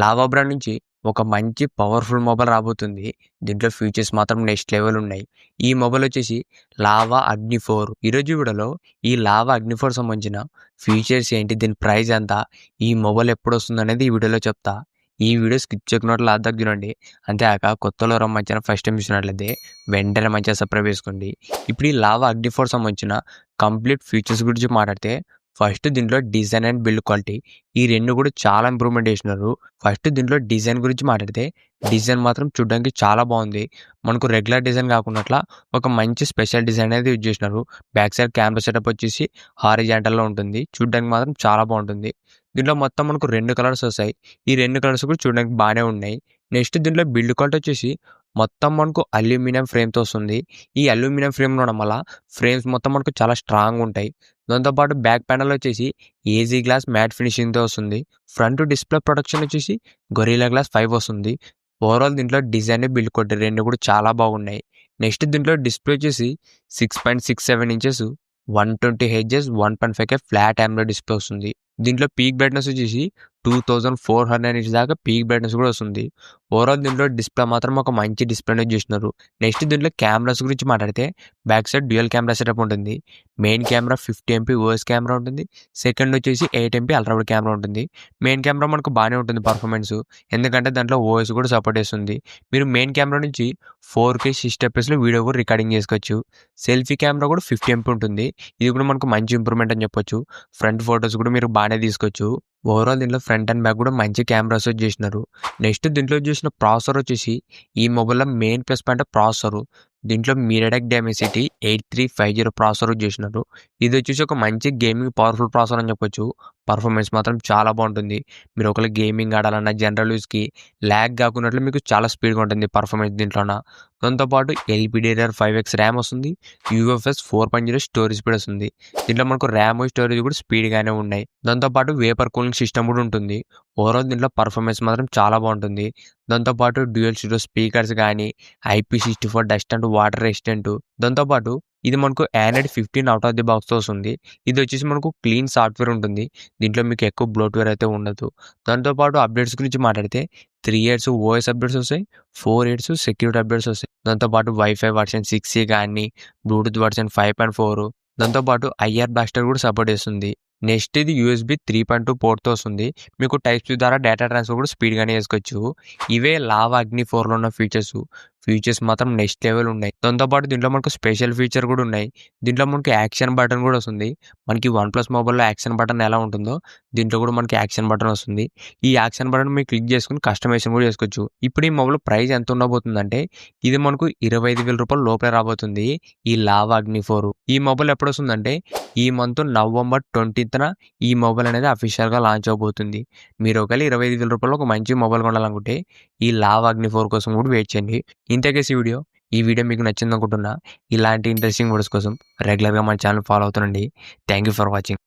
Lava brand నుంచి ఒక మంచి పవర్ఫుల్ మొబైల్ రాబోతుంది. దీంట్లో ఫీచర్స్ మాత్రం నెక్స్ట్ లెవెల్ ఉన్నాయి. ఈ మొబైల్ వచ్చేసి లావా అగ్ని 4. ఈరోజు వీడియోలో ఈ లావా అగ్ని 4 సంబంధించిన ఫీచర్స్ ఏంటి, దీని ప్రైస్ ఎంత, ఈ మొబైల్ ఎప్పుడు వస్తుంది అనేది ఈ వీడియోలో చెప్తా. ఈ వీడియో స్కిప్ చేయకుండా లాస్ట్ దాకా చూడండి. అంతేకాక కొత్తలో మంచిగా ఫస్ట్ టైం చూసినట్లయితే వెంటనే మంచిగా సబ్స్క్రైబ్ చేసుకోండి. ఇప్పుడు ఈ లావా అగ్ని 4 సంబంధించిన కంప్లీట్ ఫీచర్స్ గురించి మాట్లాడితే, ఫస్ట్ దీంట్లో డిజైన్ అండ్ బిల్డ్ క్వాలిటీ ఈ రెండు కూడా చాలా ఇంప్రూవ్మెంట్ చేసినారు. ఫస్ట్ దీంట్లో డిజైన్ గురించి మాట్లాడితే, డిజైన్ మాత్రం చూడడానికి చాలా బాగుంది. మనకు రెగ్యులర్ డిజైన్ కాకుండా ఒక మంచి స్పెషల్ డిజైన్ అనేది యూజ్ చేసినారు. బ్యాక్ సైడ్ కెమెరా సెటప్ వచ్చేసి హారిజాంటల్లో ఉంటుంది. చూడడానికి మాత్రం చాలా బాగుంటుంది. దీంట్లో మొత్తం మనకు 2 కలర్స్ వస్తాయి. ఈ 2 కలర్స్ కూడా చూడడానికి బాగానే ఉన్నాయి. నెక్స్ట్ దీంట్లో బిల్డ్ క్వాలిటీ వచ్చేసి మొత్తం మనకు అల్యూమినియం ఫ్రేమ్తో వస్తుంది. ఈ అల్యూమినియం ఫ్రేమ్ ఉండడం వల్ల ఫ్రేమ్స్ మొత్తం మనకు చాలా స్ట్రాంగ్ ఉంటాయి. దాంతోపాటు బ్యాక్ ప్యానల్ వచ్చేసి ఏజీ గ్లాస్ మ్యాట్ ఫినిషింగ్తో వస్తుంది. ఫ్రంట్ డిస్ప్లే ప్రొటెక్షన్ వచ్చేసి గొరిల్లా గ్లాస్ 5 వస్తుంది. ఓవరాల్ దీంట్లో డిజైన్ బిల్డ్ క్వాలిటీ రెండు కూడా చాలా బాగున్నాయి. నెక్స్ట్ దీంట్లో డిస్ప్లే వచ్చేసి 6.67 inches 120 H S 1.5K flat AMOLED display వస్తుంది. దీంట్లో పీక్ బ్రైట్నెస్ వచ్చేసి 2400 నిట్స్ దాకా పీక్ బ్రైట్నెస్ కూడా వస్తుంది. ఓవరాల్ దీంట్లో డిస్ప్లే మాత్రం ఒక మంచి డిస్ప్లే చేసినారు. నెక్స్ట్ దీంట్లో కెమెరాస్ గురించి మాట్లాడితే, back side dual camera setup ఉంటుంది. Main camera 50 MP OS camera ఉంటుంది. సెకండ్ వచ్చేసి 8 MP అల్ట్రా వైడ్ కెమెరా ఉంటుంది. మెయిన్ కెమెరా మనకు బాగానే ఉంటుంది పర్ఫార్మెన్స్, ఎందుకంటే దాంట్లో ఓఎస్ కూడా సపోర్ట్ చేస్తుంది. మీరు మెయిన్ కెమెరా నుంచి 4K 60 fps వీడియో కూడా రికార్డింగ్ చేసుకోవచ్చు. సెల్ఫీ కెమెరా కూడా 50 MP ఉంటుంది. ఇది కూడా మనకు మంచి ఇంప్రూవ్మెంట్ అని చెప్పొచ్చు. ఫ్రంట్ ఫొటోస్ కూడా మీరు బాగానే తీసుకోవచ్చు. ఓవరాల్ దీంట్లో ఫ్రంట్ అండ్ బ్యాక్ కూడా మంచి కెమెరాస్ చేసినారు. నెక్స్ట్ దీంట్లో చూసిన ప్రాసెసర్ వచ్చేసి ఈ మొబైల్లో మెయిన్ ప్లస్ పాయింట్ ప్రాసెసర్. దీంట్లో మీడియాటెక్ డైమెన్సిటీ 8350 ప్రాసెసర్ చేసినారు. ఇది వచ్చేసి ఒక మంచి గేమింగ్ పవర్ఫుల్ ప్రాసెసర్ అని చెప్పొచ్చు. పర్ఫార్మెన్స్ మాత్రం చాలా బాగుంటుంది. మీరు ఒకవేళ గేమింగ్ ఆడాలన్నా జనరల్ యూస్కి ల్యాగ్ కాకున్నట్లు మీకు చాలా స్పీడ్గా ఉంటుంది పర్ఫార్మెన్స్ దీంట్లోన. దాంతోపాటు LPDDR5X ర్యామ్ వస్తుంది. UFS 4.0 స్టోరేజ్ స్పీడ్ వస్తుంది. దీంట్లో మనకు ర్యామ్ స్టోరేజ్ కూడా స్పీడ్గానే ఉన్నాయి. దాంతోపాటు వేపర్ కూలింగ్ సిస్టమ్ కూడా ఉంటుంది. ఓవరాల్ దీంట్లో పర్ఫార్మెన్స్ మాత్రం చాలా బాగుంటుంది. దాంతోపాటు డ్యూయల్ స్టీరియో స్పీకర్స్ కానీ, IP64 dust and water resistant. దాంతోపాటు ఇది మనకు Android 15 అవుట్ ఆఫ్ ది బాక్స్తో వస్తుంది. ఇది వచ్చేసి మనకు క్లీన్ సాఫ్ట్వేర్ ఉంటుంది. దీంట్లో మీకు ఎక్కువ బ్లోట్వేర్ అయితే ఉండదు. దాంతోపాటు అప్డేట్స్ గురించి మాట్లాడితే 3 years ఓఎస్ అప్డేట్స్ వస్తాయి, 4 years సెక్యూరిటీ అప్డేట్స్ వస్తాయి. దాంతోపాటు వైఫై వర్షన్ 6E కానీ, బ్లూటూత్ వర్షన్ 5.4, దాంతోపాటు IR బ్లాస్టర్ కూడా సపోర్ట్ చేస్తుంది. నెక్స్ట్ ఇది USB 3.2 పోర్ట్తో వస్తుంది. మీకు టైప్ సి ద్వారా డేటా ట్రాన్స్ఫర్ కూడా స్పీడ్గానే చేసుకోవచ్చు. ఇవే లావా అగ్ని 4లో ఉన్న ఫీచర్స్ మాత్రం నెక్స్ట్ లెవెల్ ఉన్నాయి. దాంతోపాటు దీంట్లో మనకు స్పెషల్ ఫీచర్ కూడా ఉన్నాయి. దీంట్లో మనకి యాక్షన్ బటన్ కూడా వస్తుంది. మనకి OnePlus మొబైల్లో యాక్షన్ బటన్ ఎలా ఉంటుందో దీంట్లో కూడా మనకి యాక్షన్ బటన్ వస్తుంది. ఈ యాక్షన్ బటన్ మీరు క్లిక్ చేసుకుని కస్టమైజేషన్ కూడా చేసుకోవచ్చు. ఇప్పుడు ఈ మొబైల్ ప్రైస్ ఎంత ఉండబోతుందంటే, ఇది మనకు 25,000 రూపాయలు లోపలే రాబోతుంది ఈ లావా అగ్ని 4. ఈ మొబైల్ ఎప్పుడు వస్తుందంటే, ఈ మంత్ నవంబర్ 20th ఈ మొబైల్ అనేది అఫీషియల్గా లాంచ్ అవబోతుంది. మీరు ఒకవేళ 25,000 రూపాయలు ఒక మంచి మొబైల్ కొనాలనుకుంటే ఈ లావా అగ్ని 4 కోసం కూడా వెయిట్ చేయండి. ఇంతకేసి ఈ వీడియో మీకు నచ్చింది అనుకుంటున్నా. ఇలాంటి ఇంట్రెస్టింగ్ వీడియోస్ కోసం రెగ్యులర్గా మన ఛానల్ ఫాలో అవుతుండండి. Thank you for watching.